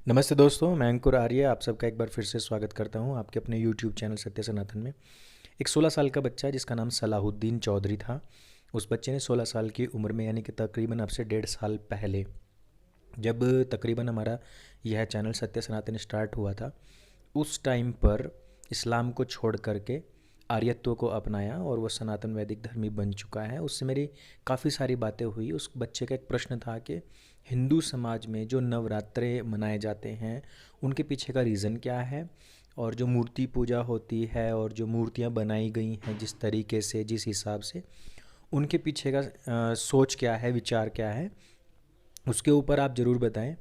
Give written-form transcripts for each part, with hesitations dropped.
नमस्ते दोस्तों, मैं अंकुर आर्य आप सबका एक बार फिर से स्वागत करता हूं आपके अपने YouTube चैनल सत्य सनातन में। एक 16 साल का बच्चा जिसका नाम सलाहुद्दीन चौधरी था, उस बच्चे ने 16 साल की उम्र में यानी कि तकरीबन अब से 1.5 साल पहले जब तकरीबन हमारा यह चैनल सत्य सनातन स्टार्ट हुआ था, उस टाइम पर इस्लाम को छोड़ करके आर्यत्व को अपनाया और वो सनातन वैदिक धर्मी बन चुका है। उससे मेरी काफ़ी सारी बातें हुई। उस बच्चे का एक प्रश्न था कि हिंदू समाज में जो नवरात्रे मनाए जाते हैं उनके पीछे का रीज़न क्या है, और जो मूर्ति पूजा होती है और जो मूर्तियाँ बनाई गई हैं जिस तरीके से जिस हिसाब से उनके पीछे का सोच क्या है, विचार क्या है, उसके ऊपर आप ज़रूर बताएं।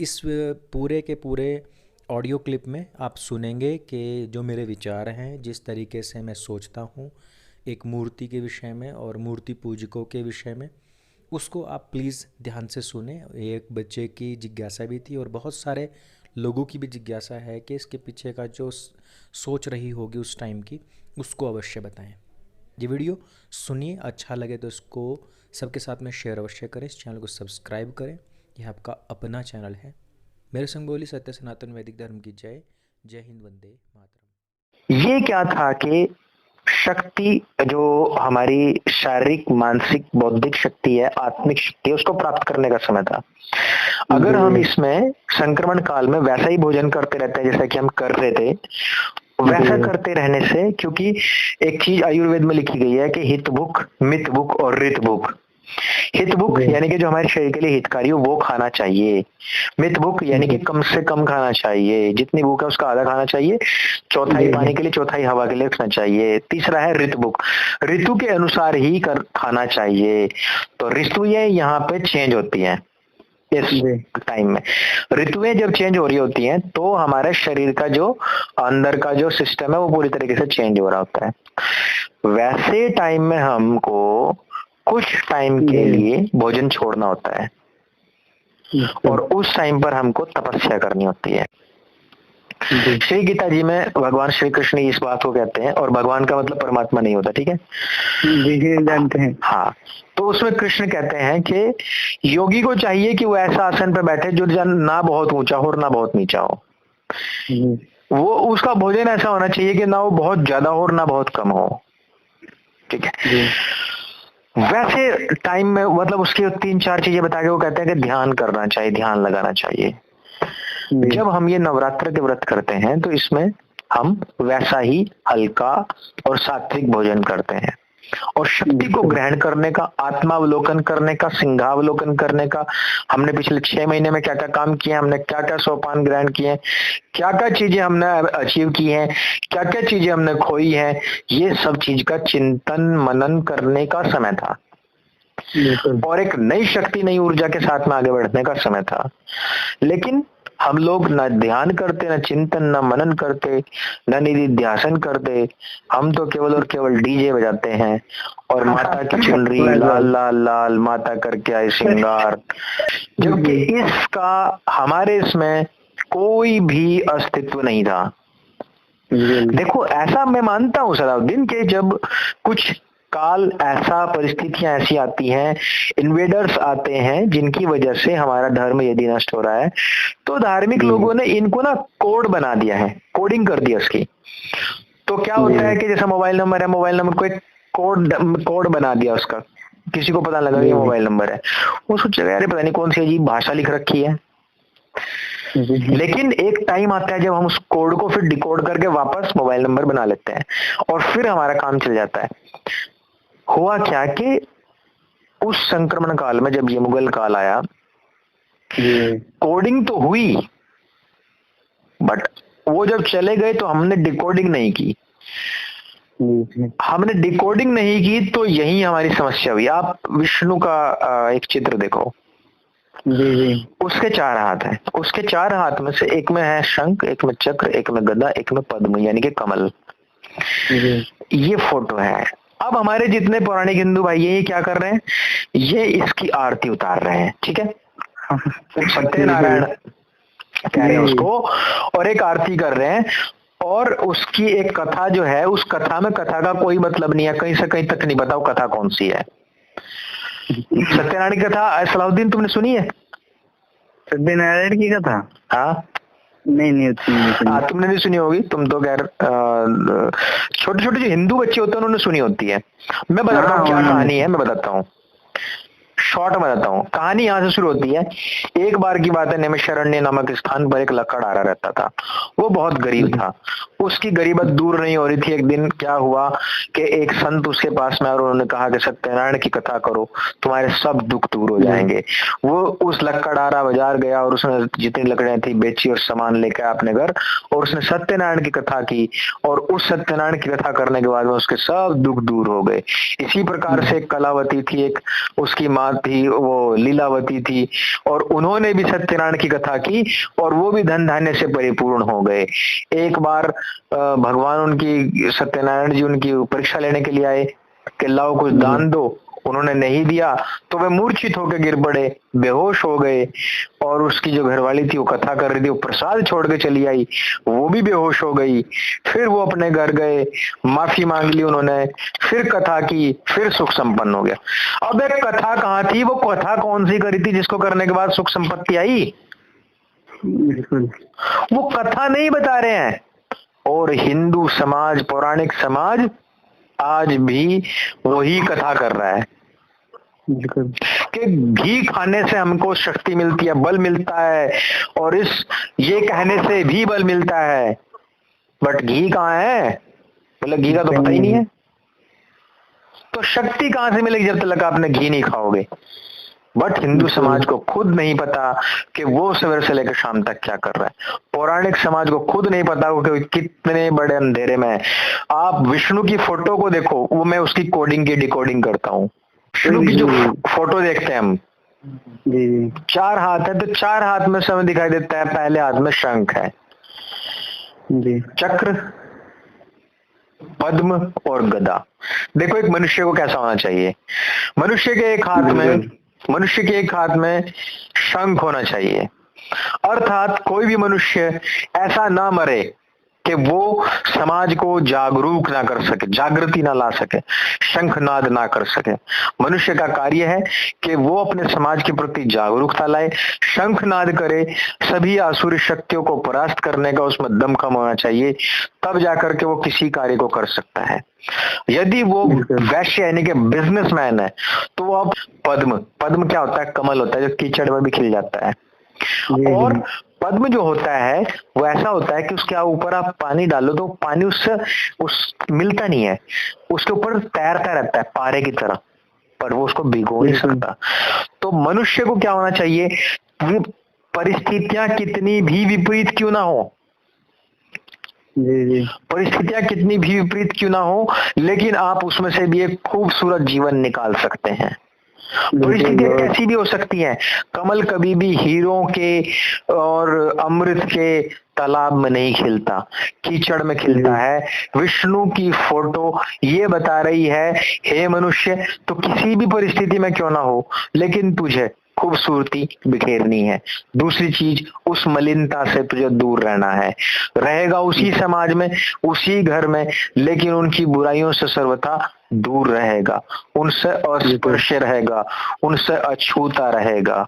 इस पूरे के पूरे ऑडियो क्लिप में आप सुनेंगे कि जो मेरे विचार हैं, जिस तरीके से मैं सोचता हूँ एक मूर्ति के विषय में और मूर्ति पूजकों के विषय में, उसको आप प्लीज़ ध्यान से सुने। एक बच्चे की जिज्ञासा भी थी और बहुत सारे लोगों की भी जिज्ञासा है कि इसके पीछे का जो सोच रही होगी उस टाइम की, उसको अवश्य बताएं। ये वीडियो सुनिए, अच्छा लगे तो इसको सबके साथ में शेयर अवश्य करें, इस चैनल को सब्सक्राइब करें। यह आपका अपना चैनल है। मेरे संग बोली सत्य सनातन वैदिक धर्म की जय। जय हिंद, वंदे मातरम। ये क्या था कि शक्ति जो हमारी शारीरिक, मानसिक, बौद्धिक शक्ति है, आत्मिक शक्ति है, उसको प्राप्त करने का समय था। अगर हम इसमें संक्रमण काल में वैसा ही भोजन करते रहते हैं जैसा कि हम कर रहे थे, वैसा करते रहने से, क्योंकि एक चीज आयुर्वेद में लिखी गई है कि हित भूख, मित भूख और ऋत भूख। हित भूख यानी कि जो हमारे शरीर के लिए हितकारी हो वो खाना चाहिए। मित भूख यानी कि कम से कम खाना चाहिए, जितनी भूख है उसका आधा खाना चाहिए। चौथाई पानी के लिए, चौथाई हवा के लिए रखना चाहिए। तीसरा है ऋतु भूख, ऋतु के अनुसार ही कर खाना चाहिए। तो ऋतुएं यहाँ पे चेंज होती हैं इस टाइम में। ऋतुएं जब चेंज हो रही होती हैं तो हमारे शरीर का जो अंदर का जो सिस्टम है वो पूरी तरीके से चेंज हो रहा होता है। वैसे टाइम में हमको कुछ टाइम के लिए भोजन छोड़ना होता है और उस टाइम पर हमको तपस्या करनी होती है। श्री गीता जी में भगवान श्री कृष्ण इस बात को कहते हैं, और भगवान का मतलब परमात्मा नहीं होता, ठीक है जी, जानते हैं। हाँ, तो उसमें कृष्ण कहते हैं कि योगी को चाहिए कि वो ऐसा आसन पर बैठे जो ना बहुत ऊंचा हो और ना बहुत नीचा हो। वो उसका भोजन ऐसा होना चाहिए कि ना वो बहुत ज्यादा हो और ना बहुत कम हो, ठीक है। वैसे टाइम में मतलब उसकी 3-4 चीजें बता के वो कहते हैं कि ध्यान करना चाहिए, ध्यान लगाना चाहिए। जब हम ये नवरात्र के व्रत करते हैं तो इसमें हम वैसा ही हल्का और सात्विक भोजन करते हैं, और शक्ति को ग्रहण करने का, आत्मावलोकन करने का, सिंहावलोकन करने का, हमने पिछले 6 महीने में क्या क्या काम किए, हमने क्या क्या सोपान ग्रहण किए, क्या क्या चीजें हमने अचीव की हैं, क्या क्या चीजें हमने खोई हैं, ये सब चीज का चिंतन मनन करने का समय था और एक नई शक्ति, नई ऊर्जा के साथ में आगे बढ़ने का समय था। लेकिन हम लोग न ध्यान करते, न चिंतन, न मनन करते, न निधिध्यासन करते। हम तो केवल और केवल डीजे बजाते हैं और माता की चुनरी लाल लाल लाल, माता करके आए श्रृंगार, जबकि इसका हमारे इसमें कोई भी अस्तित्व नहीं था। देखो, ऐसा मैं मानता हूँ सलाउद्दीन के जब कुछ काल ऐसा, परिस्थितियां ऐसी आती हैं, इन्वेडर्स आते हैं जिनकी वजह से हमारा धर्म यदि नष्ट हो रहा है, तो धार्मिक लोगों ने इनको ना कोड बना दिया है, कोडिंग कर दिया उसकी। तो क्या होता है कि जैसा मोबाइल नंबर है, मोबाइल नंबर को एक कोड बना दिया उसका, किसी को पता लगा ये मोबाइल नंबर है, वो सोचेगा यार पता नहीं कौन सी अजीब भाषा लिख रखी है। लेकिन एक टाइम आता है जब हम उस कोड को फिर डिकोड करके वापस मोबाइल नंबर बना लेते हैं और फिर हमारा काम चल जाता है। हुआ क्या कि उस संक्रमण काल में जब ये मुगल काल आया, कोडिंग तो हुई, बट वो जब चले गए तो हमने डिकोडिंग नहीं की। हमने डिकोडिंग नहीं की तो यही हमारी समस्या हुई। आप विष्णु का एक चित्र देखो, उसके 4 हाथ हैं, उसके 4 हाथ में से एक में है शंख, एक में चक्र, एक में गदा, एक में पद्म यानी कि कमल। ये फोटो है। अब हमारे जितने पौराणिक हिंदू भाई ये क्या कर रहे हैं, ये इसकी आरती उतार रहे हैं, ठीक है। सत्यनारायण कह रहे हैं उसको, और एक आरती कर रहे हैं, और उसकी एक कथा जो है, उस कथा में कथा का कोई मतलब नहीं है, कहीं से कहीं तक नहीं बताओ कथा कौन सी है। सत्यनारायण की कथा सलाहुद्दीन तुमने सुनी है? सत्यनारायण की कथा? हाँ नहीं उतनी हाँ, तुमने नहीं सुनी होगी, तुम तो खैर छोटे छोटे जो हिंदू बच्चे होते हैं उन्होंने सुनी होती है। मैं बताता हूँ क्या कहानी है, मैं बताता हूँ, शॉर्ट में बताता हूँ। कहानी यहाँ से शुरू होती है। एक बार की बात है, नैमिषारण्य नामक स्थान पर एक लकड़हारा रहता था। वो बहुत गरीब था, उसकी गरीबत दूर नहीं हो रही थी। एक दिन क्या हुआ कि एक संत उसके पास में और उन्होंने कहा कि सत्यनारायण की कथा करो, तुम्हारे सब दुख दूर हो जाएंगे। वो उस लकड़हारा बाजार गया और उसने जितनी लकड़ियां थी बेची और सामान लेकर अपने घर, और उसने सत्यनारायण की कथा की। और उस सत्यनारायण की कथा करने के बाद में उसके सब दुख दूर हो गए। इसी प्रकार से एक कलावती थी, एक उसकी माँ थी, वो लीलावती थी, और उन्होंने भी सत्यनारायण की कथा की और वो भी धन धान्य से परिपूर्ण हो गए। एक बार भगवान उनकी, सत्यनारायण जी उनकी परीक्षा लेने के लिए आए कि लाओ कुछ दान दो। उन्होंने नहीं दिया तो वे मूर्छित होकर गिर पड़े, बेहोश हो गए। और उसकी जो घरवाली थी वो कथा कर रही थी, वो प्रसाद छोड़ के चली आई, वो भी बेहोश हो गई। फिर वो अपने घर गए, माफी मांग ली उन्होंने, फिर कथा की, फिर सुख संपन्न हो गया। अब एक कथा कहाँ थी, वो कथा कौन सी करी थी जिसको करने के बाद सुख संपत्ति आई? बिल्कुल वो कथा नहीं बता रहे हैं। और हिंदू समाज, पौराणिक समाज आज भी वही कथा कर रहा है कि घी खाने से हमको शक्ति मिलती है, बल मिलता है, और इस ये कहने से भी बल मिलता है। बट घी कहाँ है? मतलब घी का तो पता ही नहीं है, तो शक्ति कहां से मिलेगी जब तक आपने घी नहीं खाओगे? बट हिंदू समाज को खुद नहीं पता कि वो सवेरे से लेकर शाम तक क्या कर रहा है। पौराणिक समाज को खुद नहीं पता कि कितने बड़े अंधेरे में है। आप विष्णु की फोटो को देखो, वो मैं उसकी कोडिंग की डिकोडिंग करता हूँ। विष्णु की जो फोटो देखते हैं हम, चार हाथ है, तो चार हाथ में समय दिखाई देता है। पहले हाथ में शंख है, चक्र, पद्म और गदा। देखो एक मनुष्य को कैसा होना चाहिए। मनुष्य के एक हाथ में शंख होना चाहिए, अर्थात कोई भी मनुष्य ऐसा ना मरे कि वो समाज को जागरूक ना कर सके, जागृति ना ला सके, शंखनाद ना कर सके। मनुष्य का कार्य है कि वो अपने समाज के प्रति जागरूकता लाए, शंखनाद करे, सभी आसुरी शक्तियों को परास्त करने का उसमें दमखम होना चाहिए, तब जाकर के वो किसी कार्य को कर सकता है। यदि वो वैश्य यानी कि बिजनेसमैन है तो वो अब पद्म क्या होता है? कमल होता है जो कीचड़ में भी खिल जाता है। और पद्म जो होता है वो ऐसा होता है कि उसके ऊपर आप पानी डालो तो पानी उससे मिलता नहीं है, उसके ऊपर तैरता रहता है पारे की तरह, पर वो उसको भिगो नहीं सकता। तो मनुष्य को क्या होना चाहिए? परिस्थितियां कितनी भी विपरीत क्यों ना हो, परिस्थितियां कितनी भी विपरीत क्यों ना हो, लेकिन आप उसमें से भी एक खूबसूरत जीवन निकाल सकते हैं। परिस्थितियां कैसी भी हो सकती हैं। कमल कभी भी हीरों के और अमृत के तालाब में नहीं खिलता, कीचड़ में खिलता है। विष्णु की फोटो ये बता रही है, हे मनुष्य, तो किसी भी परिस्थिति में क्यों ना हो, लेकिन तुझे खूबसूरती बिखेरनी है। दूसरी चीज, उस मलिनता से तुझे दूर रहना है। रहेगा उसी समाज में, उसी घर में, लेकिन उनकी बुराइयों से सर्वथा दूर रहेगा, उनसे अस्पर्श रहेगा, उनसे अछूता रहेगा।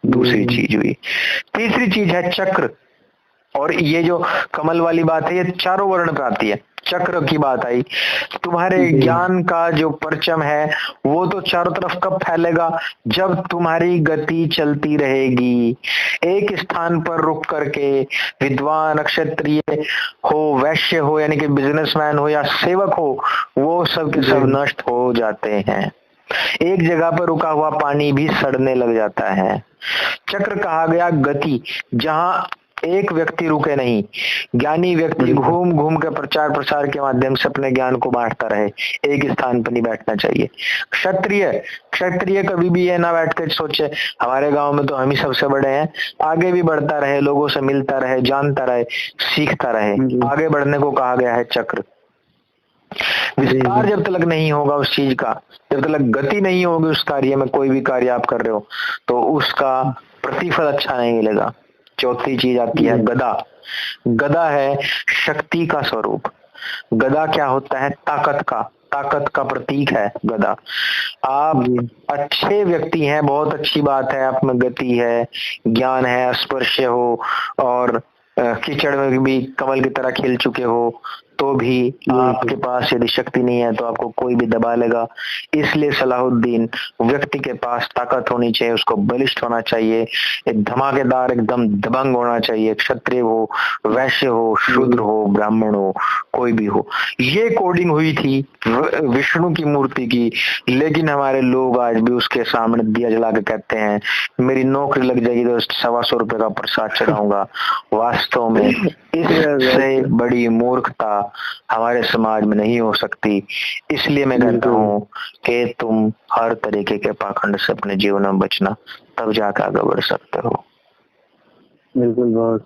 दूसरी चीज हुई। तीसरी चीज है चक्र। और ये जो कमल वाली बात है ये चारों वर्ण पे आती है। चक्र की बात आई, तुम्हारे ज्ञान का जो परचम है वो तो चारों तरफ कब फैलेगा? जब तुम्हारी गति चलती रहेगी। एक स्थान पर रुक करके विद्वान, क्षत्रिय हो, वैश्य हो यानी कि बिजनेसमैन हो या सेवक हो, वो सब के सब नष्ट हो जाते हैं। एक जगह पर रुका हुआ पानी भी सड़ने लग जाता है। चक्र कहा गया गति, जहां एक व्यक्ति रुके नहीं, ज्ञानी व्यक्ति घूम घूम कर प्रचार प्रसार के माध्यम से अपने ज्ञान को बांटता रहे, एक स्थान पर नहीं बैठना चाहिए। क्षत्रिय कभी भी ये ना बैठ कर सोचे हमारे गांव में तो हम ही सबसे बड़े हैं, आगे भी बढ़ता रहे, लोगों से मिलता रहे, जानता रहे, सीखता रहे। आगे बढ़ने को कहा गया है चक्र। विस्तार जब तक नहीं होगा उस चीज का, जब तक गति नहीं होगी उस कार्य में, कोई भी कार्य आप कर रहे हो तो उसका प्रतिफल अच्छा नहीं मिलेगा। चौथी चीज आती है गदा। गदा है शक्ति का स्वरूप। गदा क्या होता है? ताकत का, ताकत का प्रतीक है गदा। आप अच्छे व्यक्ति हैं, बहुत अच्छी बात है, आप में गति है, ज्ञान है, स्पर्श हो, और कीचड़ में भी कमल की तरह खिल चुके हो, तो भी आपके पास यदि शक्ति नहीं है तो आपको कोई भी दबा लेगा। इसलिए सलाहुद्दीन व्यक्ति के पास ताकत होनी चाहिए, उसको बलिष्ठ होना चाहिए, एक धमाकेदार एकदम दबंग होना चाहिए, क्षत्रिय हो, वैश्य हो, शूद्र हो, ब्राह्मण हो, कोई भी हो। ये कोडिंग हुई थी विष्णु की मूर्ति की, लेकिन हमारे लोग आज भी उसके सामने दिया जला के कहते हैं मेरी नौकरी लग जाएगी तो 125 रुपए का प्रसाद चढ़ाऊंगा। वास्तव में इससे बड़ी मूर्खता हमारे समाज में नहीं हो सकती। इसलिए मैं कहता हूँ कि तुम हर तरीके के पाखंड से अपने जीवन में बचना, तब जाकर आगे बढ़ सकते हो। बिल्कुल, बहुत